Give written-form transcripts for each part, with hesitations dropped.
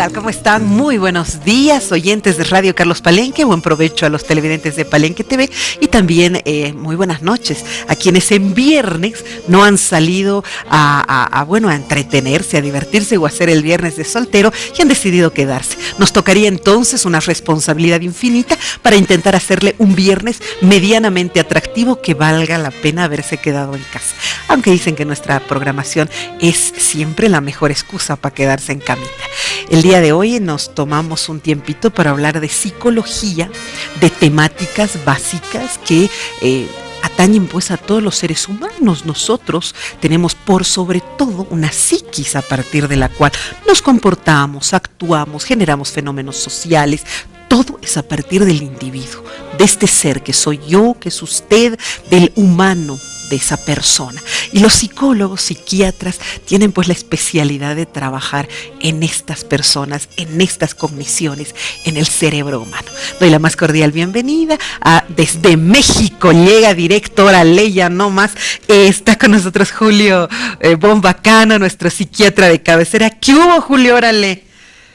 tal? ¿Cómo están? Muy buenos días, oyentes de Radio Carlos Palenque. Buen provecho a los televidentes de Palenque TV y también muy buenas noches a quienes en viernes no han salido a entretenerse, a divertirse o a hacer el viernes de soltero y han decidido quedarse. Nos tocaría entonces una responsabilidad infinita para intentar hacerle un viernes medianamente atractivo que valga la pena haberse quedado en casa. Aunque dicen que nuestra programación es siempre la mejor excusa para quedarse en camita. El día de hoy nos tomamos un tiempito para hablar de psicología, de temáticas básicas que atañen pues a todos los seres humanos. Nosotros tenemos por sobre todo una psiquis a partir de la cual nos comportamos, actuamos, generamos fenómenos sociales. Todo es a partir del individuo, de este ser que soy yo, que es usted, del humano, de esa persona. Y los psicólogos, psiquiatras, tienen pues la especialidad de trabajar en estas personas, en estas cogniciones, en el cerebro humano. Doy la más cordial bienvenida desde México, llega directo, órale, ya no más, está con nosotros Julio Bombacano, nuestro psiquiatra de cabecera. ¿Qué hubo, Julio? Órale.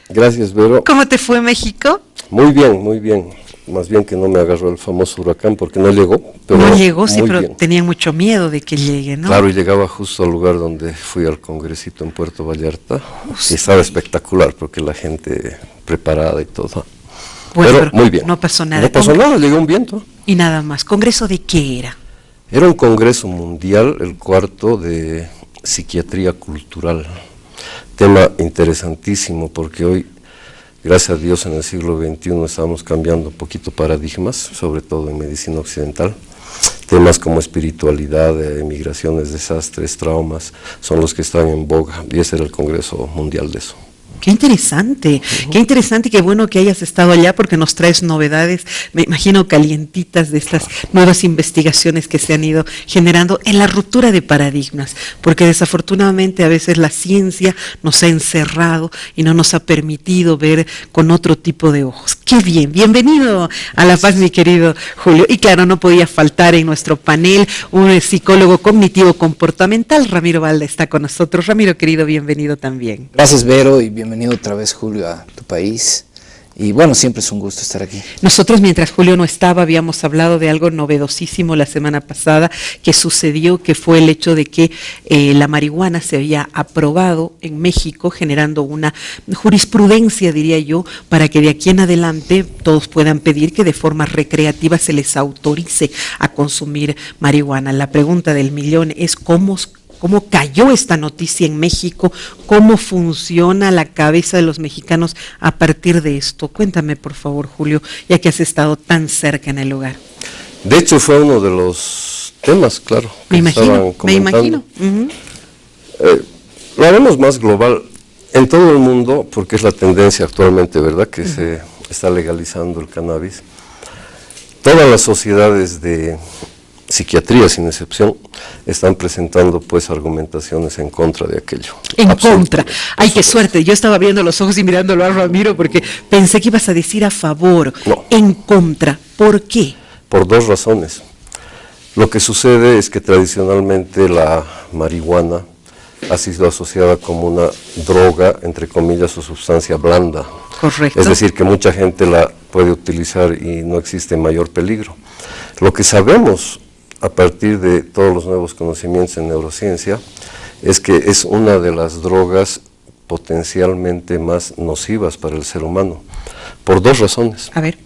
Gracias, Vero. ¿Cómo te fue México? Muy bien, muy bien. Más bien que no me agarró el famoso huracán porque no llegó. Pero no llegó, sí, pero bien. Tenían mucho miedo de que llegue, ¿no? Claro, y llegaba justo al lugar donde fui al congresito en Puerto Vallarta. Y estaba espectacular porque la gente preparada y todo. Bueno, pero muy bien. No pasó nada. No pasó nada, llegó un viento. Y nada más. ¿Congreso de qué era? Era un congreso mundial, el cuarto de psiquiatría cultural. Tema interesantísimo porque hoy, gracias a Dios, en el siglo XXI estamos cambiando un poquito paradigmas, sobre todo en medicina occidental. Temas como espiritualidad, migraciones, desastres, traumas, son los que están en boga, y ese era el Congreso Mundial de eso. Qué interesante, qué bueno que hayas estado allá porque nos traes novedades, me imagino calientitas de estas nuevas investigaciones que se han ido generando en la ruptura de paradigmas, porque desafortunadamente a veces la ciencia nos ha encerrado y no nos ha permitido ver con otro tipo de ojos. Qué bien, bienvenido a La Paz, mi querido Julio. Y claro, no podía faltar en nuestro panel un psicólogo cognitivo-comportamental, Ramiro Balda está con nosotros. Ramiro, querido, bienvenido también. Gracias, Vero, y bienvenido otra vez, Julio, a tu país. Y bueno, siempre es un gusto estar aquí. Nosotros, mientras Julio no estaba, habíamos hablado de algo novedosísimo la semana pasada que sucedió, que fue el hecho de que la marihuana se había aprobado en México, generando una jurisprudencia, diría yo, para que de aquí en adelante todos puedan pedir que de forma recreativa se les autorice a consumir marihuana. La pregunta del millón es ¿cómo cayó esta noticia en México? ¿Cómo funciona la cabeza de los mexicanos a partir de esto? Cuéntame, por favor, Julio, ya que has estado tan cerca en el lugar. De hecho, fue uno de los temas, claro, que estaban comentando. Me imagino. Lo haremos más global en todo el mundo, porque es la tendencia actualmente, ¿verdad?, que se está legalizando el cannabis. Todas las sociedades de psiquiatría, sin excepción, están presentando pues argumentaciones en contra de aquello. En contra. Ay, qué suerte. Yo estaba abriendo los ojos y mirándolo a Ramiro porque pensé que ibas a decir a favor. No. En contra. ¿Por qué? Por dos razones. Lo que sucede es que tradicionalmente la marihuana ha sido asociada como una droga, entre comillas, o sustancia blanda. Correcto. Es decir, que mucha gente la puede utilizar y no existe mayor peligro. Lo que sabemos a partir de todos los nuevos conocimientos en neurociencia, es que es una de las drogas potencialmente más nocivas para el ser humano, por dos razones. A ver.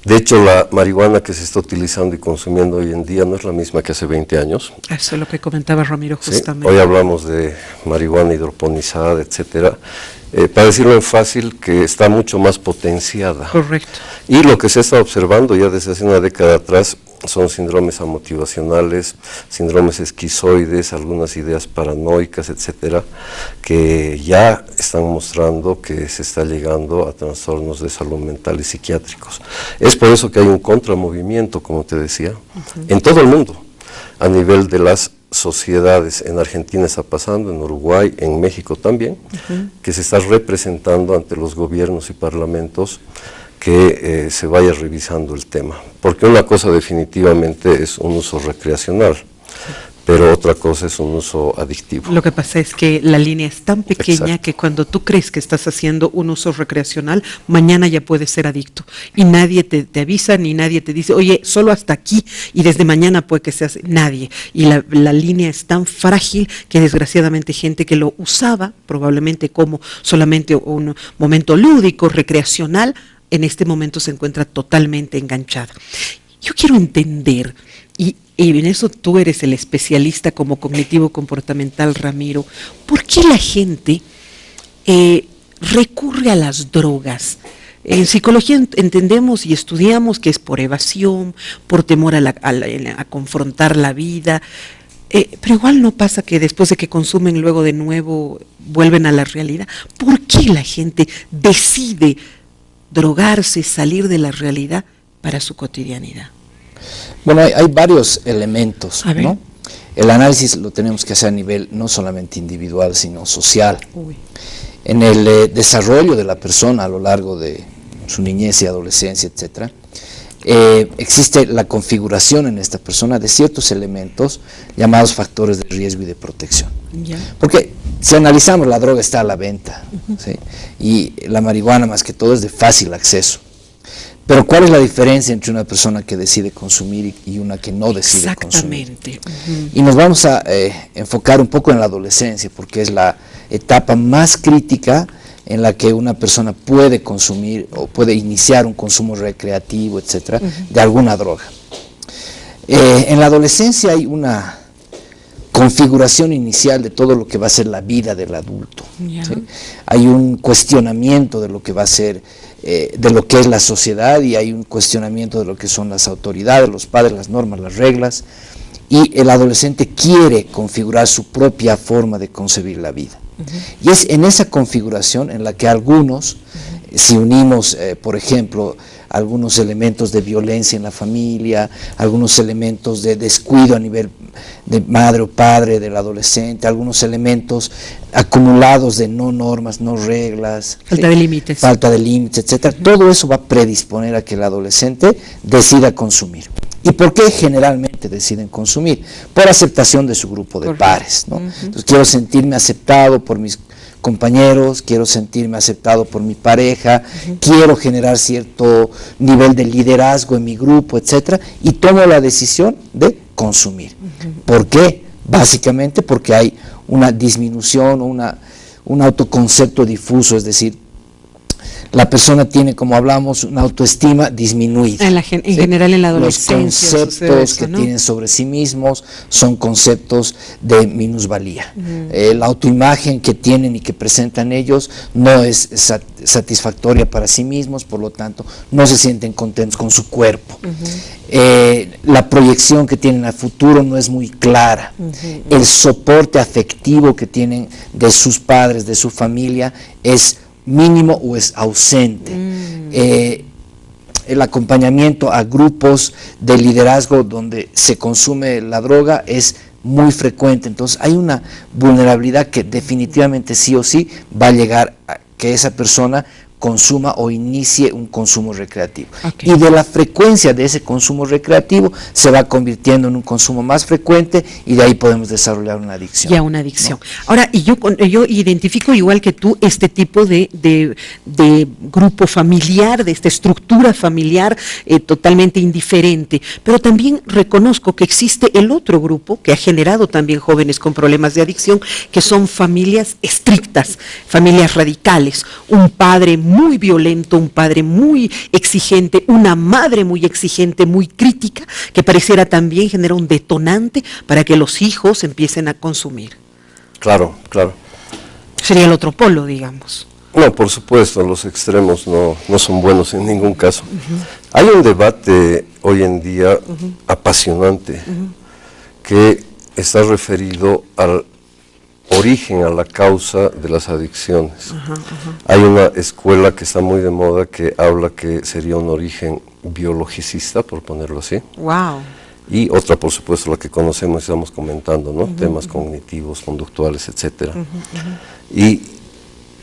De hecho, la marihuana que se está utilizando y consumiendo hoy en día no es la misma que hace 20 años. Eso es lo que comentaba Ramiro justamente. Sí, hoy hablamos de marihuana hidroponizada, etcétera. Para decirlo en fácil, que está mucho más potenciada. Correcto. Y lo que se está observando ya desde hace una década atrás son síndromes amotivacionales, síndromes esquizoides, algunas ideas paranoicas, etcétera, que ya están mostrando que se está llegando a trastornos de salud mental y psiquiátricos. Es por eso que hay un contramovimiento, como te decía, en todo el mundo, a nivel de las sociedades. En Argentina está pasando, en Uruguay, en México también, que se está representando ante los gobiernos y parlamentos que se vaya revisando el tema, porque una cosa definitivamente es un uso recreacional, pero otra cosa es un uso adictivo. Lo que pasa es que la línea es tan pequeña Exacto. que cuando tú crees que estás haciendo un uso recreacional, mañana ya puedes ser adicto. Y nadie te avisa, ni nadie te dice, oye, solo hasta aquí, y desde mañana puede que seas nadie. Y la línea es tan frágil que desgraciadamente gente que lo usaba, probablemente como solamente un momento lúdico, recreacional, en este momento se encuentra totalmente enganchada. Yo quiero entender, y en eso tú eres el especialista como cognitivo comportamental, Ramiro, ¿por qué la gente recurre a las drogas? En psicología entendemos y estudiamos que es por evasión, por temor a confrontar la vida, pero igual no pasa que después de que consumen luego de nuevo vuelven a la realidad. ¿Por qué la gente decide drogarse, salir de la realidad para su cotidianidad? Bueno, hay varios elementos, A ver. ¿no? El análisis lo tenemos que hacer a nivel no solamente individual, sino social. Uy. En el desarrollo de la persona a lo largo de su niñez y adolescencia, etcétera, existe la configuración en esta persona de ciertos elementos llamados factores de riesgo y de protección. Ya. Porque si analizamos, la droga está a la venta, ¿sí? Y la marihuana más que todo es de fácil acceso. Pero ¿cuál es la diferencia entre una persona que decide consumir y una que no decide consumir? Exactamente. Y nos vamos a enfocar un poco en la adolescencia, porque es la etapa más crítica en la que una persona puede consumir o puede iniciar un consumo recreativo, etcétera, de alguna droga. En la adolescencia hay una configuración inicial de todo lo que va a ser la vida del adulto. Ya. ¿Sí? Hay un cuestionamiento de lo que va a ser, de lo que es la sociedad, y hay un cuestionamiento de lo que son las autoridades, los padres, las normas, las reglas, y el adolescente quiere configurar su propia forma de concebir la vida. Y es en esa configuración en la que algunos, si unimos, por ejemplo, algunos elementos de violencia en la familia, algunos elementos de descuido a nivel de madre o padre del adolescente, algunos elementos acumulados de no normas, no reglas, Falta de límites. falta de límites, etcétera, todo eso va a predisponer a que el adolescente decida consumir. ¿Y por qué generalmente deciden consumir? Por aceptación de su grupo de Correcto. pares, ¿no? Entonces quiero sentirme aceptado por mis compañeros, quiero sentirme aceptado por mi pareja, quiero generar cierto nivel de liderazgo en mi grupo, etcétera, y tomo la decisión de consumir. ¿Por qué? Básicamente porque hay una disminución, un autoconcepto difuso, es decir, la persona tiene, como hablamos, una autoestima disminuida. En general en la adolescencia Los sucede conceptos eso, que ¿no? tienen sobre sí mismos son conceptos de minusvalía. La autoimagen que tienen y que presentan ellos no es satisfactoria para sí mismos, por lo tanto no se sienten contentos con su cuerpo. La proyección que tienen al futuro no es muy clara. El soporte afectivo que tienen de sus padres, de su familia, es mínimo o es ausente. El acompañamiento a grupos de liderazgo donde se consume la droga es muy frecuente, entonces hay una vulnerabilidad que definitivamente sí o sí va a llegar a que esa persona consuma o inicie un consumo recreativo. Okay. Y de la frecuencia de ese consumo recreativo se va convirtiendo en un consumo más frecuente, y de ahí podemos desarrollar una adicción. Ya, una adicción. ¿No? Ahora, y yo identifico igual que tú este tipo de grupo familiar, de esta estructura familiar totalmente indiferente, pero también reconozco que existe el otro grupo que ha generado también jóvenes con problemas de adicción, que son familias estrictas, familias radicales, un padre muy violento, un padre muy exigente, una madre muy exigente, muy crítica, que pareciera también generar un detonante para que los hijos empiecen a consumir. Claro, claro. Sería el otro polo, digamos. No, por supuesto, los extremos no son buenos en ningún caso. Hay un debate hoy en día apasionante que está referido al origen, a la causa de las adicciones. Hay una escuela que está muy de moda que habla que sería un origen biologicista, por ponerlo así. Wow. Y otra, por supuesto, la que conocemos y estamos comentando, ¿no? Temas cognitivos, conductuales, etcétera. Y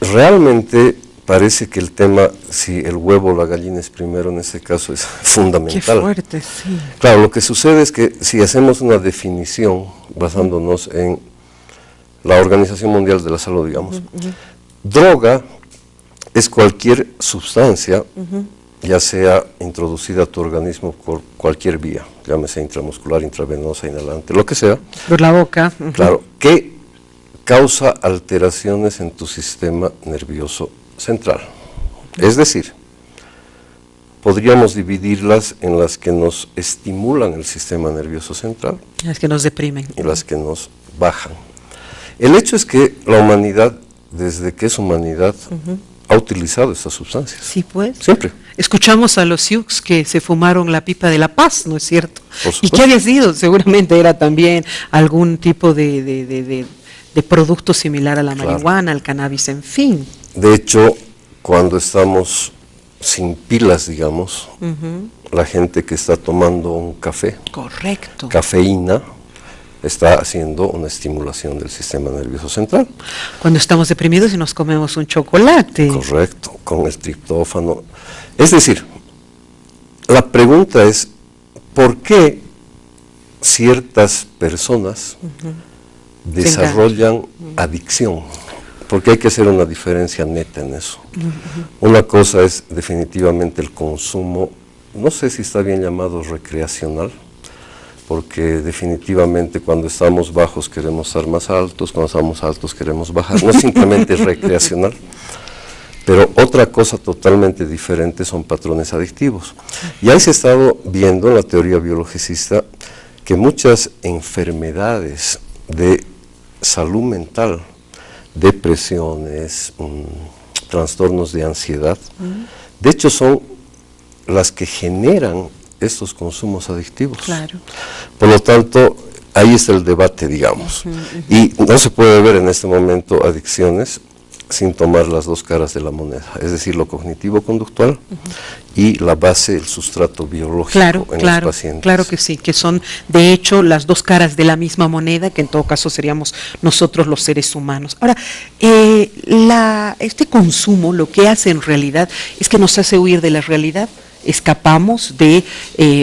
realmente parece que el tema, si el huevo o la gallina es primero, en este caso es fundamental. Qué fuerte, sí. Claro, lo que sucede es que si hacemos una definición basándonos en la Organización Mundial de la Salud, digamos. Droga es cualquier sustancia, ya sea introducida a tu organismo por cualquier vía, llámese intramuscular, intravenosa, inhalante, lo que sea. Por la boca. Claro, que causa alteraciones en tu sistema nervioso central. Es decir, podríamos dividirlas en las que nos estimulan el sistema nervioso central. Las que nos deprimen. Y las que nos bajan. El hecho es que la humanidad, desde que es humanidad, ha utilizado estas sustancias. Sí, pues. Siempre. Escuchamos a los Sioux que se fumaron la pipa de la paz, ¿no es cierto? Por ¿Y qué había sido? Seguramente era también algún tipo de producto similar a la marihuana, al cannabis, en fin. De hecho, cuando estamos sin pilas, digamos, la gente que está tomando un café, correcto, cafeína, está haciendo una estimulación del sistema nervioso central. Cuando estamos deprimidos y nos comemos un chocolate. Correcto, con el triptófano. Es decir, la pregunta es, ¿por qué ciertas personas desarrollan adicción? Porque hay que hacer una diferencia neta en eso. Una cosa es definitivamente el consumo, no sé si está bien llamado recreacional, porque definitivamente cuando estamos bajos queremos estar más altos, cuando estamos altos queremos bajar, no simplemente es recreacional, pero otra cosa totalmente diferente son patrones adictivos. Y ahí se ha estado viendo en la teoría biologicista que muchas enfermedades de salud mental, depresiones, trastornos de ansiedad, de hecho son las que generan estos consumos adictivos. Claro. Por lo tanto, ahí está el debate, digamos. Y no se puede ver en este momento adicciones sin tomar las dos caras de la moneda, es decir, lo cognitivo-conductual y la base, el sustrato biológico en los pacientes. Claro que sí, que son de hecho las dos caras de la misma moneda, que en todo caso seríamos nosotros los seres humanos. Ahora, este consumo lo que hace en realidad es que nos hace huir de la realidad. Escapamos de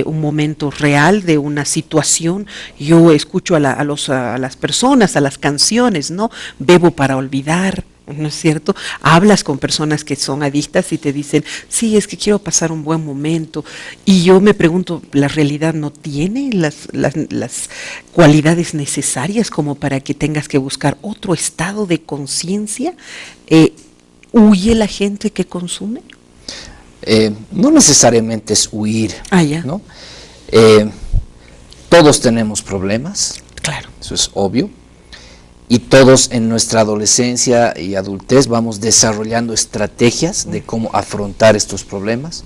un momento real, de una situación. Yo escucho a las personas, a las canciones, ¿no? Bebo para olvidar, ¿no es cierto? Hablas con personas que son adictas y te dicen, sí, es que quiero pasar un buen momento. Y yo me pregunto, ¿la realidad no tiene las cualidades necesarias como para que tengas que buscar otro estado de conciencia? ¿Huye la gente que consume? No necesariamente es huir, ¿no? Todos tenemos problemas, claro, eso es obvio, y todos en nuestra adolescencia y adultez vamos desarrollando estrategias de cómo afrontar estos problemas.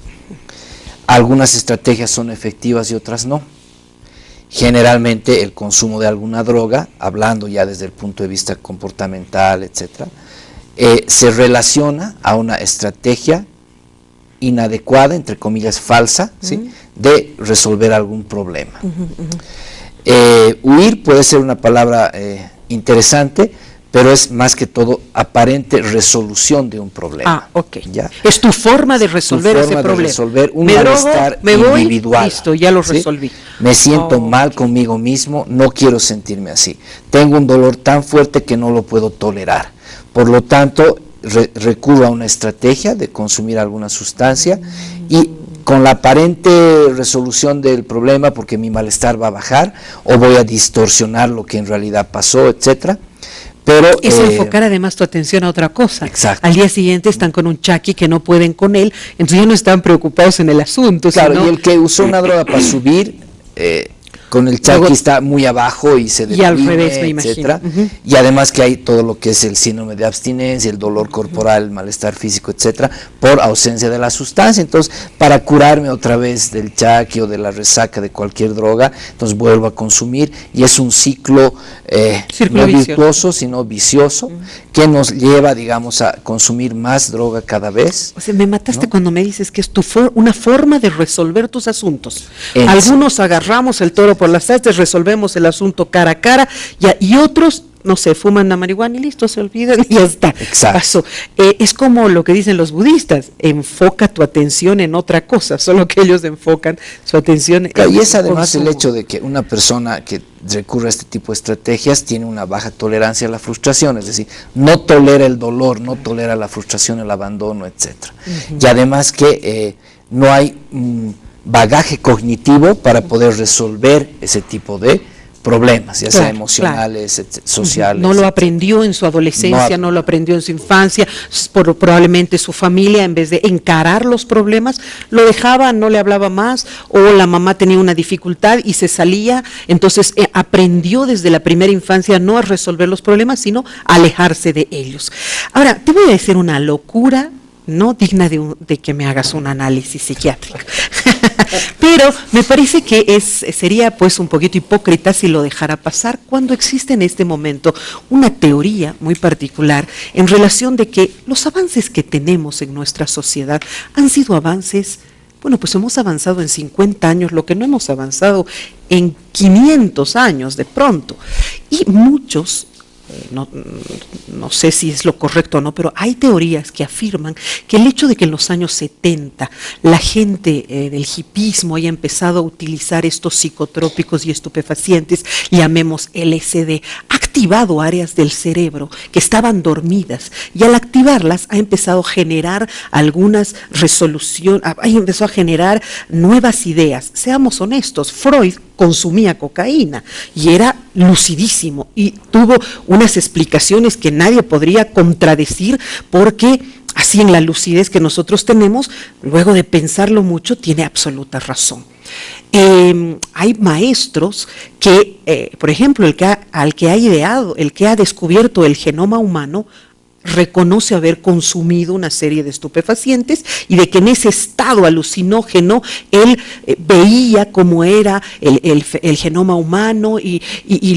Algunas estrategias son efectivas y otras no. Generalmente el consumo de alguna droga, hablando ya desde el punto de vista comportamental, etcétera, se relaciona a una estrategia inadecuada, entre comillas falsa, ¿sí?, de resolver algún problema. Huir puede ser una palabra interesante, pero es más que todo aparente resolución de un problema. ¿Ya? Es tu forma de resolver ese problema. De resolver un malestar individual. Listo, ya lo resolví. Me siento mal conmigo mismo, no quiero sentirme así. Tengo un dolor tan fuerte que no lo puedo tolerar. Por lo tanto, recurro a una estrategia de consumir alguna sustancia y con la aparente resolución del problema, porque mi malestar va a bajar o voy a distorsionar lo que en realidad pasó, etcétera. Pero es enfocar además tu atención a otra cosa. Exacto. Al día siguiente están con un chaki que no pueden con él, entonces ya no están preocupados en el asunto. Claro, sino... y el que usó una droga para subir, con el chaki está muy abajo y se deprime, y al revés, me etcétera. imagino. Y además que hay todo lo que es el síndrome de abstinencia, el dolor corporal, el malestar físico, etcétera, por ausencia de la sustancia. Entonces, para curarme otra vez del chaki o de la resaca de cualquier droga, entonces vuelvo a consumir y es un ciclo no virtuoso, sino vicioso, que nos lleva, digamos, a consumir más droga cada vez. O sea, me mataste, ¿no?, cuando me dices que es una forma de resolver tus asuntos. Algunos agarramos el toro por las astas, resolvemos el asunto cara a cara, y otros no sé, fuman la marihuana y listo, se olvidan y ya está. Exacto. Pasó. Es como lo que dicen los budistas, enfoca tu atención en otra cosa, solo que ellos enfocan su atención Claro, en y es además el consumo. hecho de que una persona que recurre a este tipo de estrategias tiene una baja tolerancia a la frustración, es decir, no tolera el dolor, no tolera la frustración, el abandono, etcétera. Y además que no hay bagaje cognitivo para poder resolver ese tipo de problemas, ya sea Claro, emocionales, sociales. No lo aprendió en su adolescencia, no lo aprendió en su infancia, probablemente su familia, en vez de encarar los problemas, lo dejaba, no le hablaba más, o la mamá tenía una dificultad y se salía, entonces aprendió desde la primera infancia no a resolver los problemas, sino a alejarse de ellos. Ahora, te voy a decir una locura, no digna de que me hagas un análisis psiquiátrico, pero me parece que sería pues un poquito hipócrita si lo dejara pasar cuando existe en este momento una teoría muy particular en relación de que los avances que tenemos en nuestra sociedad han sido avances, bueno, pues hemos avanzado en 50 años, lo que no hemos avanzado en 500 años de pronto, y muchos no sé si es lo correcto o no, pero hay teorías que afirman que el hecho de que en los años 70 la gente del hipismo haya empezado a utilizar estos psicotrópicos y estupefacientes, llamemos LSD, ha activado áreas del cerebro que estaban dormidas y al activarlas ha empezado a generar algunas resoluciones, empezó a generar nuevas ideas. Seamos honestos, Freud consumía cocaína y era lucidísimo y tuvo unas explicaciones que nadie podría contradecir porque así en la lucidez que nosotros tenemos, luego de pensarlo mucho, tiene absoluta razón. Hay maestros que, por ejemplo, el que ha ideado, el que ha descubierto el genoma humano, reconoce haber consumido una serie de estupefacientes y de que en ese estado alucinógeno él veía cómo era el genoma humano y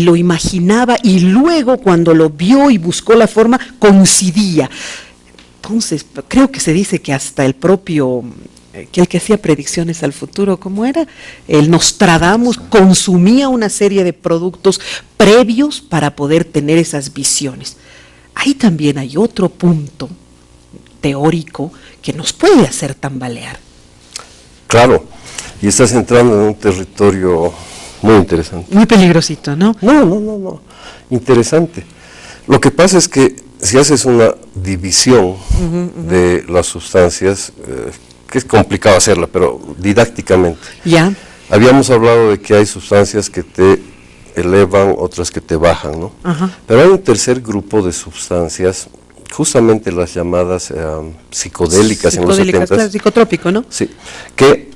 lo imaginaba y luego cuando lo vio y buscó la forma coincidía. Entonces creo que se dice que hasta el propio que el que hacía predicciones al futuro, ¿cómo era? El Nostradamus consumía una serie de productos previos para poder tener esas visiones. Ahí también hay otro punto teórico que nos puede hacer tambalear. Claro, y estás entrando en un territorio muy interesante. Muy peligrosito, ¿no? No. Interesante. Lo que pasa es que si haces una división de las sustancias, que es complicado hacerla, pero didácticamente. Ya. Habíamos hablado de que hay sustancias que te elevan, otras que te bajan, ¿no? Ajá. Pero hay un tercer grupo de sustancias, justamente las llamadas psicodélicas en los 70s. Claro, psicotrópico, ¿no? Sí, que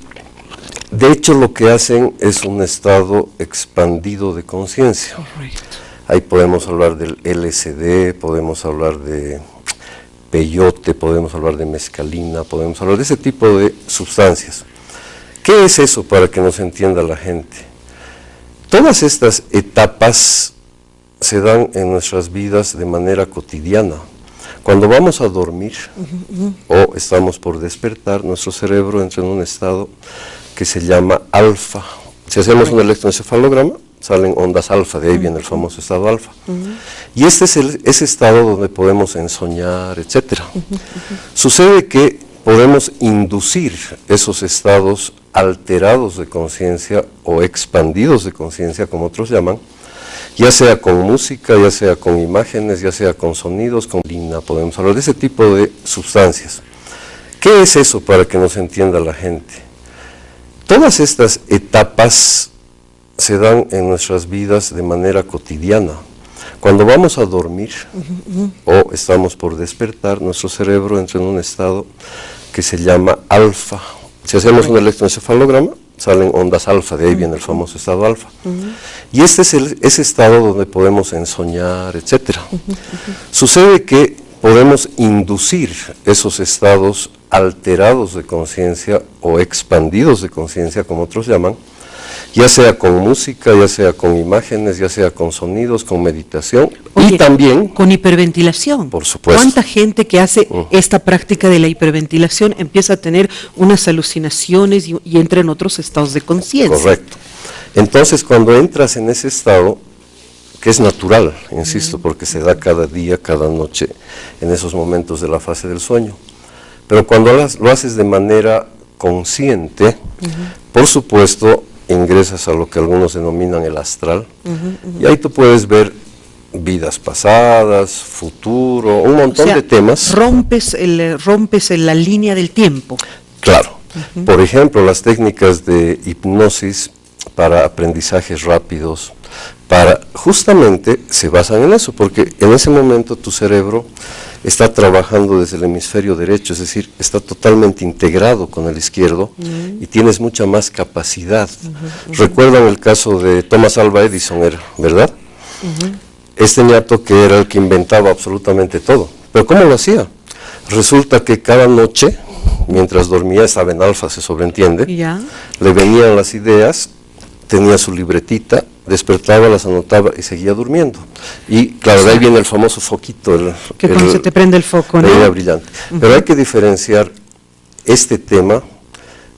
de hecho lo que hacen es un estado expandido de conciencia. Correcto. Ahí podemos hablar del LSD, podemos hablar de peyote, podemos hablar de mescalina, podemos hablar de ese tipo de sustancias. ¿Qué es eso para que nos entienda la gente? Todas estas etapas se dan en nuestras vidas de manera cotidiana. Cuando vamos a dormir o estamos por despertar, nuestro cerebro entra en un estado que se llama alfa. Si hacemos un electroencefalograma, salen ondas alfa, de ahí viene el famoso estado alfa. Y este es ese estado donde podemos ensoñar, etcétera. Sucede que podemos inducir esos estados alterados de conciencia o expandidos de conciencia, como otros llaman, ya sea con música, ya sea con imágenes, ya sea con sonidos, con lina, podemos hablar de ese tipo de sustancias. ¿Qué es eso para que nos entienda la gente? Todas estas etapas se dan en nuestras vidas de manera cotidiana. Cuando vamos a dormir o estamos por despertar, nuestro cerebro entra en un estado que se llama alfa. Si hacemos un electroencefalograma, salen ondas alfa, de ahí viene el famoso estado alfa. Y este es ese estado donde podemos ensoñar, etcétera. Sucede que podemos inducir esos estados alterados de conciencia o expandidos de conciencia, como otros llaman, ya sea con música, ya sea con imágenes, ya sea con sonidos, con meditación. Oye, y también con hiperventilación. Por supuesto. ¿Cuánta gente que hace esta práctica de la hiperventilación empieza a tener unas alucinaciones y entra en otros estados de conciencia? Correcto. Entonces, cuando entras en ese estado, que es natural, insisto, porque se da cada día, cada noche, en esos momentos de la fase del sueño. Pero cuando lo haces de manera consciente, por supuesto, ingresas a lo que algunos denominan el astral, y ahí tú puedes ver vidas pasadas, futuro, un montón de temas. Rompes la línea del tiempo. Claro. Por ejemplo, las técnicas de hipnosis para aprendizajes rápidos, justamente se basan en eso, porque en ese momento tu cerebro está trabajando desde el hemisferio derecho, es decir, está totalmente integrado con el izquierdo y tienes mucha más capacidad. Recuerdan el caso de Thomas Alva Edison, ¿verdad? Este ñato que era el que inventaba absolutamente todo. ¿Pero cómo lo hacía? Resulta que cada noche, mientras dormía, estaba en alfa, se sobreentiende, le venían las ideas, tenía su libretita, despertaba, las anotaba y seguía durmiendo. Y claro, de ahí viene el famoso foquito. Cuando se te prende el foco, ¿no? La idea brillante. Pero hay que diferenciar este tema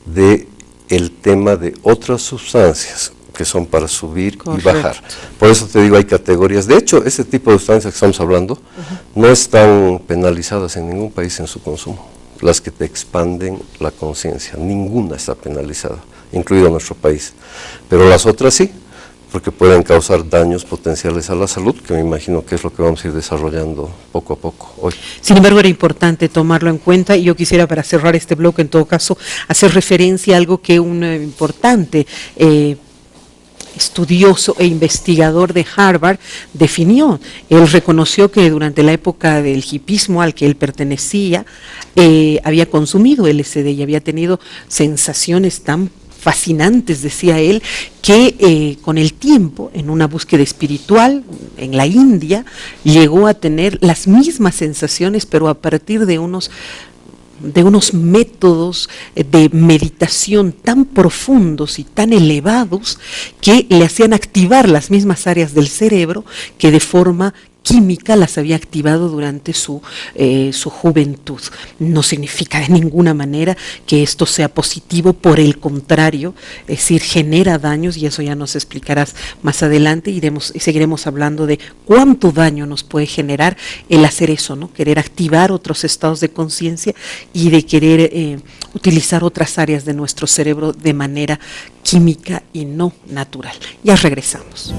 del tema de otras sustancias que son para subir y bajar. Por eso te digo, hay categorías. De hecho, este tipo de sustancias que estamos hablando no están penalizadas en ningún país en su consumo. Las que te expanden la conciencia, ninguna está penalizada, incluido nuestro país. Pero las otras sí, porque pueden causar daños potenciales a la salud, que me imagino que es lo que vamos a ir desarrollando poco a poco hoy. Sin embargo, era importante tomarlo en cuenta, y yo quisiera, para cerrar este bloque, en todo caso, hacer referencia a algo que un importante estudioso e investigador de Harvard definió. Él reconoció que durante la época del hipismo al que él pertenecía, había consumido LSD y había tenido sensaciones tan fascinantes, decía él, que con el tiempo, en una búsqueda espiritual en la India, llegó a tener las mismas sensaciones, pero a partir de unos métodos de meditación tan profundos y tan elevados que le hacían activar las mismas áreas del cerebro que de forma química las había activado durante su juventud. No significa de ninguna manera que esto sea positivo, por el contrario, es decir, genera daños, y eso ya nos explicarás más adelante. Y seguiremos hablando de cuánto daño nos puede generar el hacer eso, ¿no? Querer activar otros estados de conciencia y de querer utilizar otras áreas de nuestro cerebro de manera química y no natural. Ya regresamos.